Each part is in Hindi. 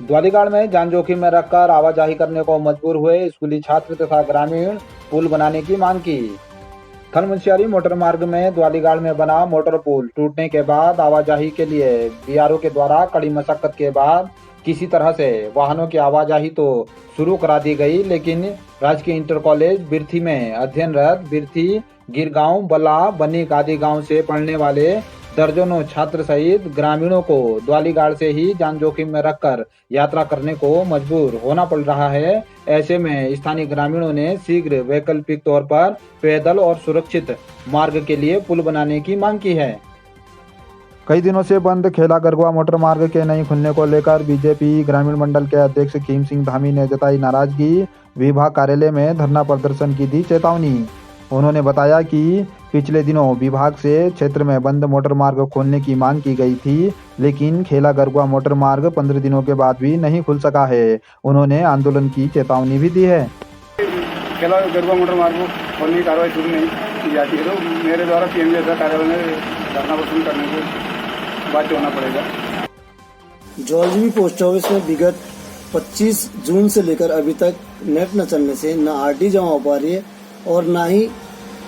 द्वालीगाड़ में जान जोखिम में रखकर आवाजाही करने को मजबूर हुए स्कूली छात्र तथा ग्रामीण पुल बनाने की मांग की। थलमुनस्यारी मोटर मार्ग में द्वालीगाड़ में बना मोटर पुल टूटने के बाद आवाजाही के लिए बीआरओ के द्वारा कड़ी मशक्कत के बाद किसी तरह से वाहनों की आवाजाही तो शुरू करा दी गई, लेकिन राजकीय इंटर कॉलेज बिर्थी में अध्ययनरत बिर्थी, गिरगांव, बला, बनीक आदि गांव से पढ़ने वाले दर्जनों छात्र सहित ग्रामीणों को द्वालीगाड़ से ही जान जोखिम में रखकर यात्रा करने को मजबूर होना पड़ रहा है। ऐसे में स्थानीय ग्रामीणों ने शीघ्र वैकल्पिक तौर पर पैदल और सुरक्षित मार्ग के लिए पुल बनाने की मांग की है। कई दिनों से बंद खेला गरगुआ मोटर मार्ग के नहीं खुलने को लेकर बीजेपी ग्रामीण मंडल के अध्यक्ष खीम सिंह धामी ने जताई नाराजगी। विभाग कार्यालय में धरना प्रदर्शन की दी चेतावनी। उन्होंने बताया कि पिछले दिनों विभाग से क्षेत्र में बंद मोटर मार्ग खोलने की मांग की गई थी, लेकिन खेला गरगुआ मोटर मार्ग 15 दिनों के बाद भी नहीं खुल सका है। उन्होंने आंदोलन की चेतावनी भी दी है। खेला गरगुआ मोटर मार्ग को खोलने की कार्रवाई शुरू नहीं की जाती है तो मेरे द्वारा पीएम जैसा कार्यालय में धरना प्रदर्शन करने को बाध्य होना पड़ेगा। जौलजीबी पोस्ट ऑफिस में विगत 25 जून से लेकर अभी तक नेट न चलने से न आरडी जमा हो पा रही है और ना ही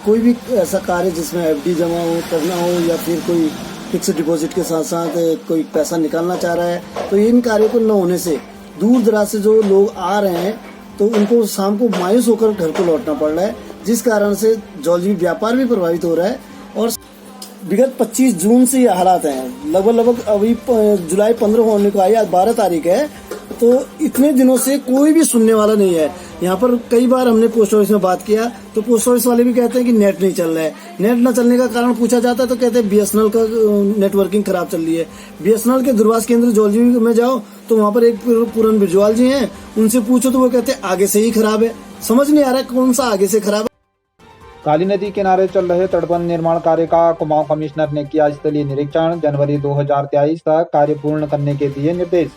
कोई भी ऐसा कार्य जिसमें एफडी जमा हो करना हो या फिर कोई फिक्स डिपॉजिट के साथ साथ कोई पैसा निकालना चाह रहा है, तो इन कार्यों को न होने से दूर दराज से जो लोग आ रहे हैं तो उनको शाम को मायूस होकर घर को लौटना पड़ रहा है, जिस कारण से जौलजीबी व्यापार भी प्रभावित हो रहा है। और विगत 25 जून से ये हालात हैं। लगभग अभी जुलाई 15 होने को आई, आज 12 तारीख है, तो इतने दिनों से कोई भी सुनने वाला नहीं है। यहाँ पर कई बार हमने पोस्ट ऑफिस में बात किया तो पोस्ट ऑफिस वाले भी कहते हैं कि नेट नहीं चल रहा है। नेट न चलने का कारण पूछा जाता है तो कहते हैं बीएसएनएल का नेटवर्किंग खराब चल रही है। बीएसएनएल के दूरभाष केंद्र जौलजीबी में जाओ तो वहाँ पर एक पूरन बिरजवाल जी हैं, उनसे पूछो तो वो कहते हैं आगे से ही खराब है। समझ नहीं आ रहा कौन सा आगे से खराब है। काली नदी किनारे चल रहे तटबंध निर्माण कार्य का कुमाऊं कमिश्नर ने किया स्थलीय निरीक्षण। जनवरी 2023 तक कार्य पूर्ण करने के दिए निर्देश।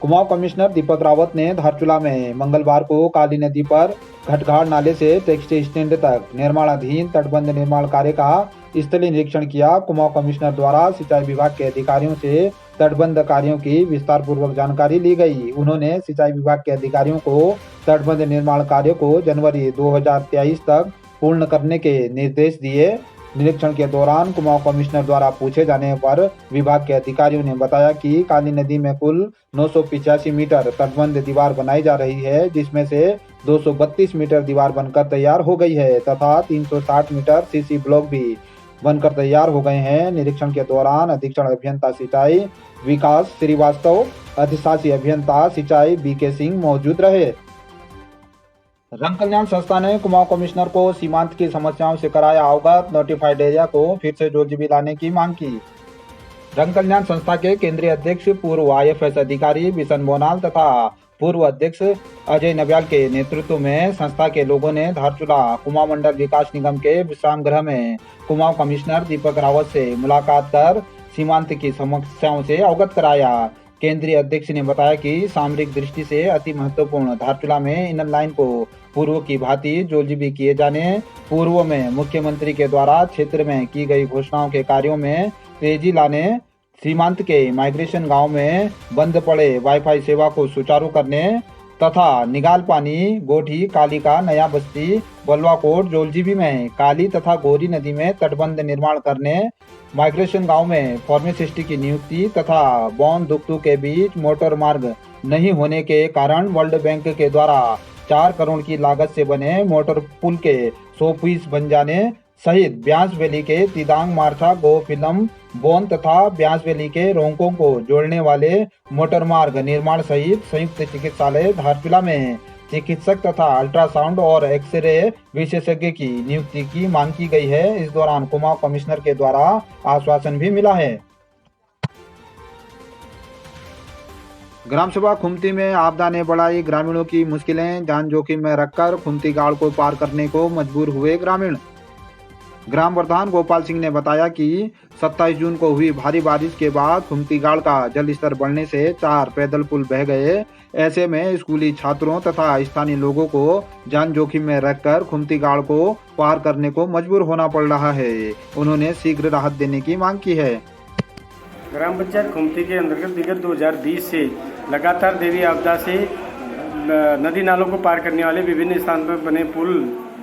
कुमाऊं कमिश्नर दीपक रावत ने धारचूला में मंगलवार को काली नदी पर घटघाट नाले से टैक्सी स्टैंड तक निर्माणाधीन तटबंध निर्माण कार्य का स्थलीय निरीक्षण किया। कुमाऊं कमिश्नर द्वारा सिंचाई विभाग के अधिकारियों से तटबंध कार्यों की विस्तार पूर्वक जानकारी ली गई। उन्होंने सिंचाई विभाग के अधिकारियों को तटबंध निर्माण कार्य को जनवरी 2023 तक पूर्ण करने के निर्देश दिए। निरीक्षण के दौरान कुमाऊं कमिश्नर द्वारा पूछे जाने पर विभाग के अधिकारियों ने बताया कि काली नदी में कुल 985 मीटर तटबंध दीवार बनाई जा रही है, जिसमें से 232 मीटर दीवार बनकर तैयार हो गई है तथा 360 मीटर सीसी ब्लॉक भी बनकर तैयार हो गए हैं। निरीक्षण के दौरान अधीक्षण अभियंता सिंचाई विकास श्रीवास्तव, अधिशासी अभियंता सिंचाई बीके सिंह मौजूद रहे। रंग कल्याण संस्था ने कुमाऊं कमिश्नर को सीमांत की समस्याओं से कराया अवगत। नोटिफाइड एरिया को फिर से जौलजीबी लाने की मांग की। रंग कल्याण संस्था के केंद्रीय अध्यक्ष पूर्व आईएफएस अधिकारी बिशन मोनाल तथा पूर्व अध्यक्ष अजय नव्याल के नेतृत्व में संस्था के लोगों ने धारचूला कुमाऊं मंडल विकास निगम के विश्राम गृह में कुमाऊं कमिश्नर दीपक रावत से मुलाकात कर सीमांत की समस्याओं से अवगत कराया। केंद्रीय अध्यक्ष ने बताया कि सामरिक दृष्टि से अति महत्वपूर्ण धारचूला में इनर लाइन को पूर्व की भांति जौलजीबी किए जाने, पूर्व में मुख्यमंत्री के द्वारा क्षेत्र में की गई घोषणाओं के कार्यों में तेजी लाने, सीमांत के माइग्रेशन गांव में बंद पड़े वाईफाई सेवा को सुचारू करने तथा निगाल पानी, गोठी, काली का नया बस्ती, बलवाकोट, जौलजीबी में काली तथा गोरी नदी में तटबंध निर्माण करने, माइग्रेशन गांव में फार्मासिस्ट की नियुक्ति तथा बौन दुक्तू के बीच मोटर मार्ग नहीं होने के कारण वर्ल्ड बैंक के द्वारा 4 करोड़ की लागत से बने मोटर पुल के 100 पीस बन जाने सहित ब्यास वैली के तिदांग मार्था गो फिल्म बोन तथा ब्यास वैली के रोंकों को जोड़ने वाले मोटर मार्ग निर्माण सहित संयुक्त चिकित्सालय धारचूला में चिकित्सक तथा अल्ट्रासाउंड और एक्सरे विशेषज्ञ की नियुक्ति की मांग की गई है। इस दौरान कुमाऊं कमिश्नर के द्वारा आश्वासन भी मिला है। ग्राम सभा खुमती में आपदा ने बढ़ाई ग्रामीणों की मुश्किलें। जान जोखिम में रखकर खुमती गाड़ को पार करने को मजबूर हुए ग्रामीण। ग्राम प्रधान गोपाल सिंह ने बताया कि 27 जून को हुई भारी बारिश के बाद खुमती गाड़ का जल स्तर बढ़ने से 4 पैदल पुल बह गए। ऐसे में स्कूली छात्रों तथा स्थानीय लोगों को जान जोखिम में रखकर खुमती गाड़ को पार करने को मजबूर होना पड़ रहा है। उन्होंने शीघ्र राहत देने की मांग की है। ग्राम पंचायत खुमती के अंतर्गत विगत 2020 से लगातार देवी आपदा से नदी नालों को पार करने वाले विभिन्न स्थान पर बने पुल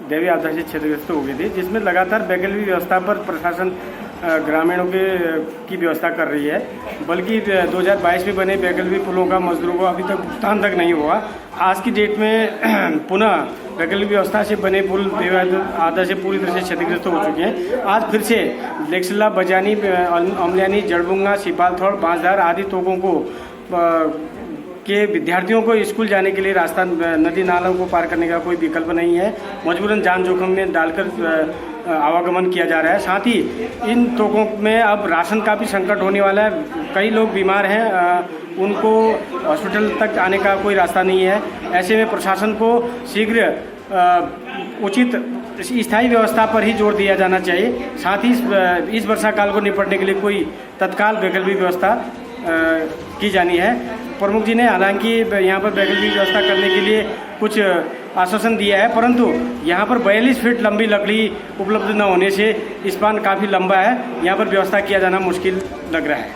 देवी आपदा से क्षतिग्रस्त हो गए थे, जिसमें लगातार वैकल्पिक व्यवस्था पर प्रशासन ग्रामीणों की व्यवस्था कर रही है। बल्कि 2022 में बने वैकल्पिक पुलों का मजदूरों को अभी तक भुगतान तक नहीं हुआ। आज की डेट में पुनः वैकल्पिक व्यवस्था से बने पुल देवी आपदा से पूरी तरह से क्षतिग्रस्त हो चुके हैं। आज फिर से लेक्सला, बजानी, अमलियानी, जड़बुंगा, सिपालथौड़, बांसदार आदि तोकों को के विद्यार्थियों को स्कूल जाने के लिए रास्ता नदी नालों को पार करने का कोई विकल्प नहीं है। मजबूरन जान जोखिम में डालकर आवागमन किया जा रहा है। साथ ही इन तोकों में अब राशन का भी संकट होने वाला है। कई लोग बीमार हैं, उनको हॉस्पिटल तक आने का कोई रास्ता नहीं है। ऐसे में प्रशासन को शीघ्र उचित स्थायी व्यवस्था पर ही जोर दिया जाना चाहिए। साथ ही इस वर्षा काल को निपटने के लिए कोई तत्काल वैकल्पिक व्यवस्था की जानी है। प्रमुख जी ने हालांकि यहाँ पर वैकल्पिक व्यवस्था करने के लिए कुछ आश्वासन दिया है, परंतु यहाँ पर 42 फीट लंबी लकड़ी उपलब्ध न होने से स्पान काफ़ी लंबा है। यहाँ पर व्यवस्था किया जाना मुश्किल लग रहा है।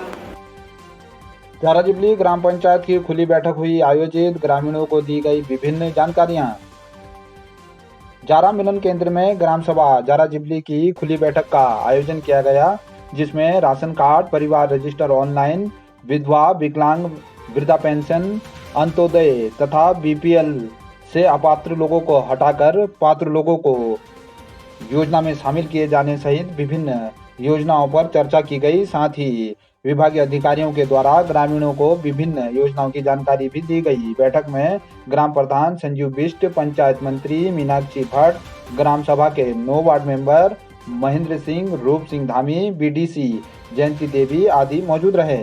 जाराजिबली ग्राम पंचायत की खुली बैठक हुई आयोजित, ग्रामीणों को दी गई विभिन्न जानकारियां। जारा मिलन केंद्र में ग्राम सभा जाराजिबली की खुली बैठक का आयोजन किया गया, जिसमें राशन कार्ड, परिवार रजिस्टर ऑनलाइन, विधवा, विकलांग, वृद्धा पेंशन, अंत्योदय तथा बीपीएल से अपात्र लोगों को हटाकर पात्र लोगों को योजना में शामिल किए जाने सहित विभिन्न योजनाओं पर चर्चा की गई। साथ ही विभागीय अधिकारियों के द्वारा ग्रामीणों को विभिन्न योजनाओं की जानकारी भी दी गई। बैठक में ग्राम प्रधान संजीव बिष्ट, पंचायत मंत्री मीनाक्षी भट्ट, ग्राम सभा के 9 वार्ड मेंबर महेंद्र सिंह, रूप सिंह धामी, बीडीसी जयंती देवी आदि मौजूद रहे।